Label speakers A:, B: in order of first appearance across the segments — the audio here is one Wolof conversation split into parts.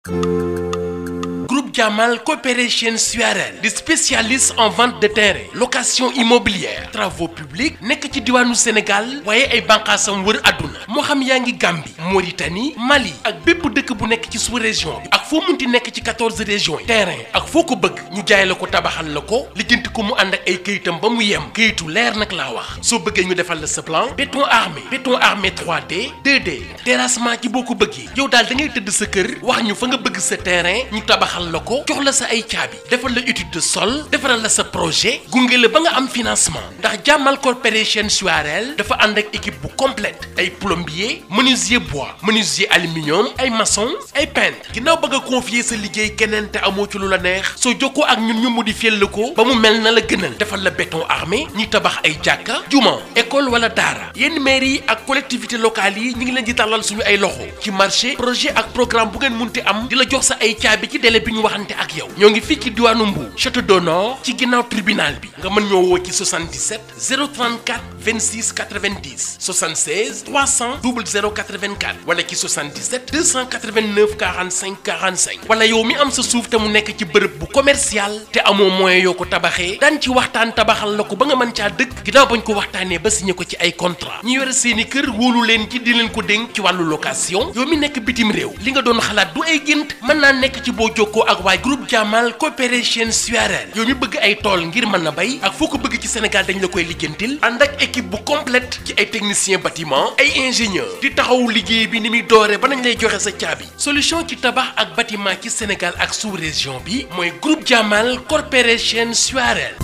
A: Groupe Jamal Corporation SUAREL des spécialistes en vente de terrain, location immobilière, travaux publics nekk ci diwaanu Sénégal waaye ay bànqaasam wër àdduna moo xam yaa ngi Gambie Mauritanie Mali ak bépp dëkk bu nekk ci sous-région bi ak foo munti nekk ci 14 régions yi terrain ak foo ko bëgg ñu jaay la ko tabaxal la ko lijjanti ko mu ànd ak ay këyitam ba mu yem këyitu leer nag laa wax soo bëggee ñu defal la sa plan béton armé 3D 2D terrassement ci boo ko bëggee yow daal da ngay tëdd sa kër wax ñu fa nga bëgg sa terrain ñu tabaxal la ko jox la sa ay caabi defal la étude de sol defaral la sa projet gunge la ba nga am financement ndax Jamal Corporation SUAREL dafa ànd ak équipe bu complète ay plombier menuisier bois menuisier aluminium ay maçon ay peintre ginnaaw ba nga confier sa liggéey keneen te amoo ci lu la neex soo jokkoo ak ñun ñu modifier la ko ba mu mel na la gënal defal la béton armé ñi tabax ay jàkka juma école wala daara yenn mairie yi ak collectivité locale yi ñu ngi leen di tàllal suñu ay loxo ci marché projet ak programme bu ngeen munti am di la jox sa ay caabi ci délai bi ñu waxante ak yow ñoo ngi fii ci diwaanu Mbour Château d'Honneur ci ginnaaw tribunal bi nga mën ñoo woo ci 77 034 26 90 76 300 00 84 wala ci 77 289 45 45 wala yow mi am sa suuf te mu nekk ci bërëb bu commercial te amoo moyen yoo ko tabaxee daan ci waxtaan tabaxal la ko ba nga mën caa dëkk ginnaaw bañ ko waxtaanee ba signé ko ci ay contrat ñu yore seeni kër wóolu leen ci di leen ko dénk ci wàllu location yow mi nekk bitim réew li nga doon xalaat du ay gént mën naa nekk ci boo jokkoo ak waay groupe Jamal Corporation SUAREL yow mi bëgg ay tool ngir mën na bay ak foo ko bëgg ci Sénégal dañ la koy lijjantil ànd ak équipe bu complète ci ay technicien bâtiment ay ingénieur di taxawu liggéey bi ni muy dooree ba nañ lay joxe sa caabi solution ci tabax ak bâtiment ci Sénégal ak sous-région bi mooy groupe Jamal Corporation SUAREL.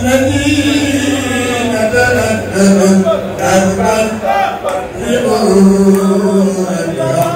B: الذين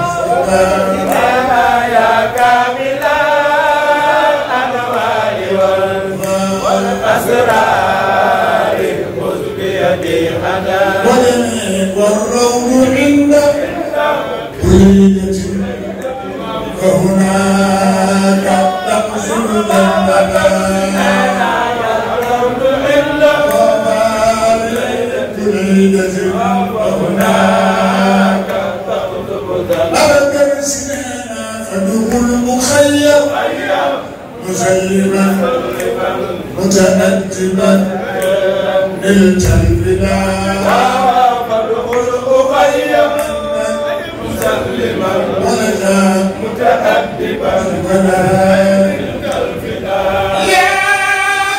B: أبكر سنانا فدخل مخيم مسلما متأدبا نلت البلاد فدخل مخيم مسلما متأدبا نلت البلاد يا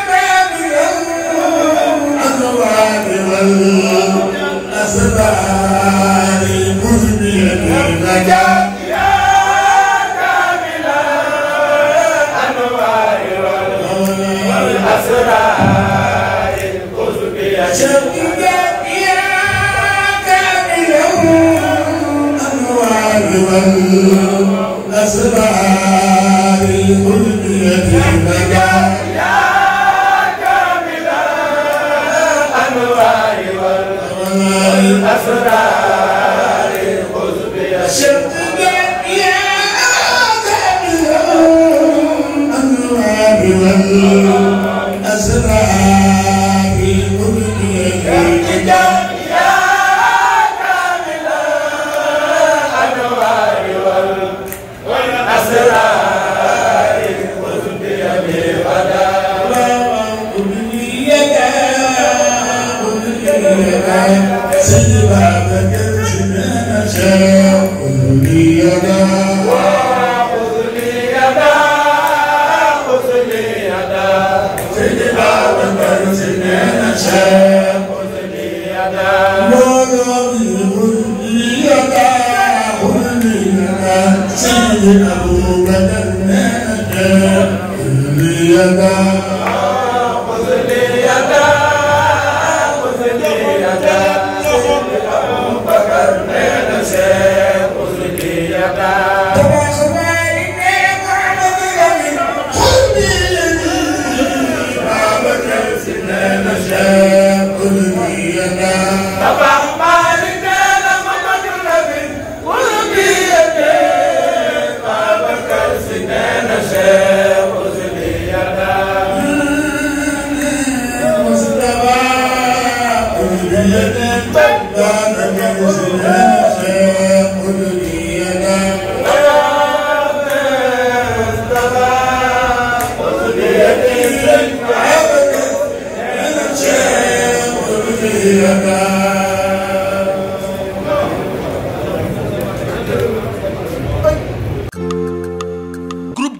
B: كامل الأنوار والأسرار المذنبة النجاة أسرار القطبية شوقية يا كامل الأنوار والأسرار القطبية النجاة يا كامل الأنوار والأسرار القطبية شوقية يا كامل الأنوار أسرار الملك يا كامل الأنوار والأسرار القطبية بغدا سيد بابك سنان شاء خذ لي يدا وخذ لي يدا خذ لي يدا سيد بابك سنان شاء خذ لي يدا خذ لي يدا خذ لي يدا سيد أبو بكر شاء خذ لي يدا خذ لي يدا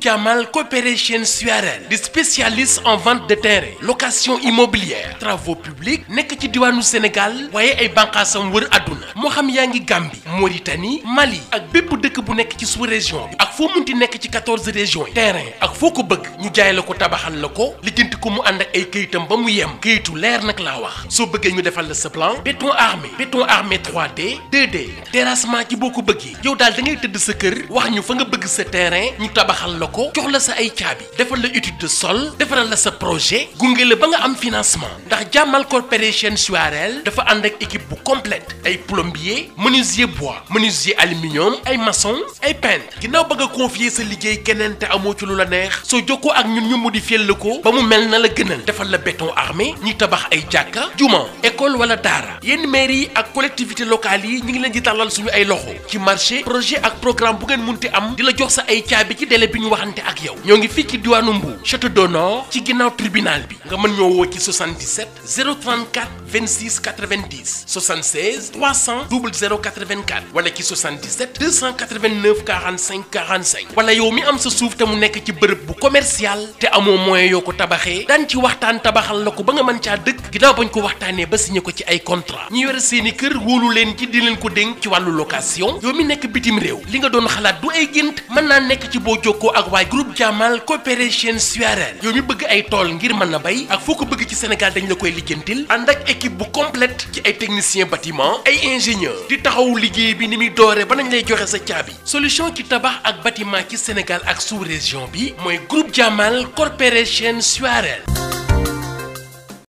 A: Jamal Coopération Suarel di spécialiste en vente de terrain location immobilière travaux publics nekk ci diwaanu Sénégal waaye ay bànqaasam wër àdduna moo xam yaa ngi Gambie Mauritanie Mali ak bépp dëkk bu nekk ci sous-région bi ak foo munti nekk ci 14 régions yi terrain ak foo ko bëgg ñu jaay la ko tabaxal la ko lijjanti ko mu ànd ak ay këyitam ba mu yem këyitu leer nag laa wax soo bëggee ñu defal la sa plan béton armé 3D 2D terrassement ci boo ko bëggee yow daal da ngay tëdd sa kër wax ñu fa nga bëgg sa terrain ñu tabaxal la ko jox la sa ay caabi defal la étude de sol defaral la sa projet gunge la ba nga am financement ndax Jamal Coopération Suarel dafa ànd ak équipe bu complète ay plombier menuisier bois menuisier aluminium ay maçon ay peintre ginnaaw ba nga confier sa liggéey keneen te amoo ci lu la neex soo jokkoo ak ñun ñu modifier la ko ba mu mel na la gënal defal la béton armé ñi tabax ay jàkka juma école wala daara yenn mairie yi ak collectivité locale yi ñi ngi leen di tàllal suñu ay loxo ci marché projet ak programme bu ngeen munti am di la jox sa ay caabi ci délai bi ñu waxante ak yow ñoo ngi fii ci diwaanu Mbour Château d'Honneur ci ginnaaw tribunal bi nga mën ñoo woo ci 77 034 26 90 76 300 00 84 wala ci 77 289 45 45 wala yow mi am sa suuf te mu nekk ci bërëb bu commercial te amoo moyen yoo ko tabaxee daan ci waxtaan tabaxal la ko ba nga mën caa dëkk ginnaaw bañ ko waxtaanee ba signé ko ci ay contrat ñu yore seeni kër wóolu leen ci di leen ko dénk ci wàllu location yow mi nekk bitim réew li nga doon xalaat du ay gént mën naa nekk ci boo jokkoo ak waay groupe Jamal Coopération Suarel yow mi bëgg ay tool ngir mën na bay ak foo ko bëgg ci Sénégal dañ la koy lijjantil ànd ak équipe bu complète ci ay technicien bâtiment ay ingénieur di taxaw liggéey bi ni muy dooree ba nañ lay joxe sa caabi solution ci tabax ak bâtiment ci Sénégal ak sous-région bi mooy groupe Jamal Coopération Suarel